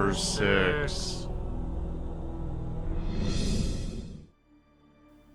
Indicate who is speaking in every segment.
Speaker 1: Number 6.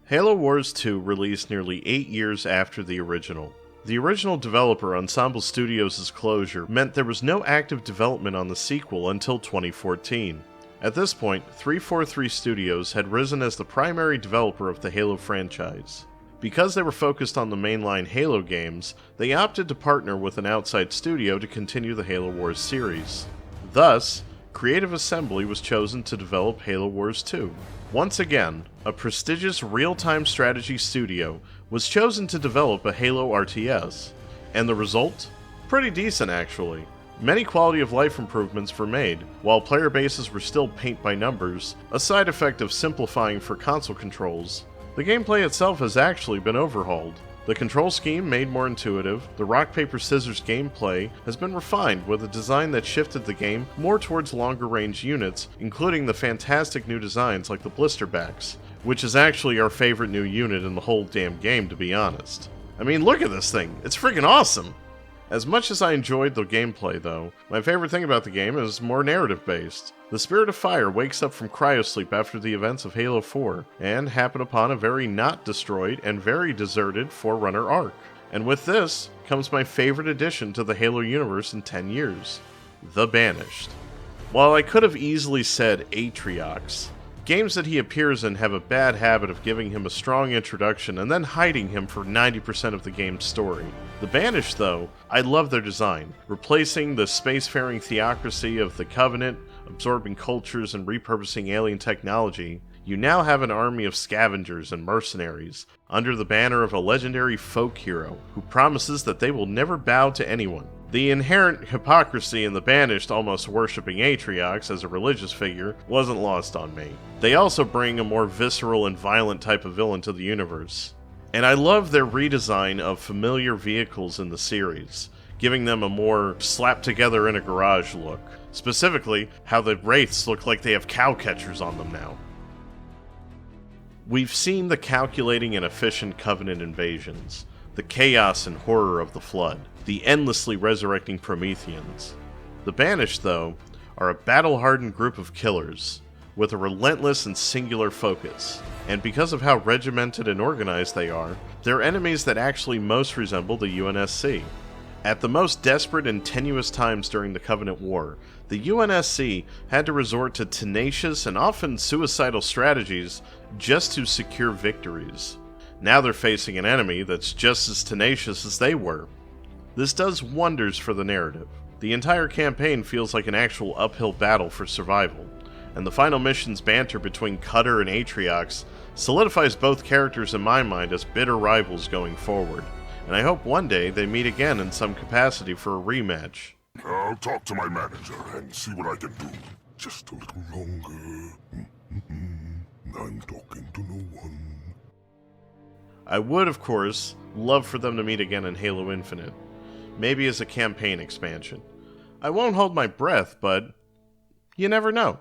Speaker 1: Halo Wars 2 released nearly 8 years after the original. The original developer, Ensemble Studios' closure, meant there was no active development on the sequel until 2014. At this point, 343 Studios had risen as the primary developer of the Halo franchise. Because they were focused on the mainline Halo games, they opted to partner with an outside studio to continue the Halo Wars series. Thus, Creative Assembly was chosen to develop Halo Wars 2. Once again, a prestigious real-time strategy studio was chosen to develop a Halo RTS. And the result? Pretty decent, actually. Many quality of life improvements were made, while player bases were still paint by numbers, a side effect of simplifying for console controls. The gameplay itself has actually been overhauled. The control scheme made more intuitive, the rock-paper-scissors gameplay has been refined with a design that shifted the game more towards longer-range units, including the fantastic new designs like the blisterbacks, which is actually our favorite new unit in the whole damn game, to be honest. I mean, look at this thing, it's freaking awesome! As much as I enjoyed the gameplay, though, my favorite thing about the game is more narrative-based. The Spirit of Fire wakes up from cryosleep after the events of Halo 4, and happen upon a very not destroyed and very deserted Forerunner Ark. And with this comes my favorite addition to the Halo universe in 10 years, the Banished. While I could have easily said Atriox, games that he appears in have a bad habit of giving him a strong introduction and then hiding him for 90% of the game's story. The Banished, though, I love their design, replacing the spacefaring theocracy of the Covenant, absorbing cultures and repurposing alien technology. You now have an army of scavengers and mercenaries, under the banner of a legendary folk hero, who promises that they will never bow to anyone. The inherent hypocrisy in the Banished almost worshipping Atriox as a religious figure wasn't lost on me. They also bring a more visceral and violent type of villain to the universe. And I love their redesign of familiar vehicles in the series, giving them a more slapped-together-in-a-garage look. Specifically, how the Wraiths look like they have cow catchers on them now. We've seen the calculating and efficient Covenant invasions, the chaos and horror of the Flood, the endlessly resurrecting Prometheans. The Banished, though, are a battle-hardened group of killers, with a relentless and singular focus. And because of how regimented and organized they are, they're enemies that actually most resemble the UNSC. At the most desperate and tenuous times during the Covenant War, the UNSC had to resort to tenacious and often suicidal strategies just to secure victories. Now they're facing an enemy that's just as tenacious as they were. This does wonders for the narrative. The entire campaign feels like an actual uphill battle for survival, and the final mission's banter between Cutter and Atriox solidifies both characters in my mind as bitter rivals going forward, and I hope one day they meet again in some capacity for a rematch.
Speaker 2: I'll talk to my manager and see what I can do. Just a little longer. I'm talking to no one.
Speaker 1: I would, of course, love for them to meet again in Halo Infinite, maybe as a campaign expansion. I won't hold my breath, but you never know.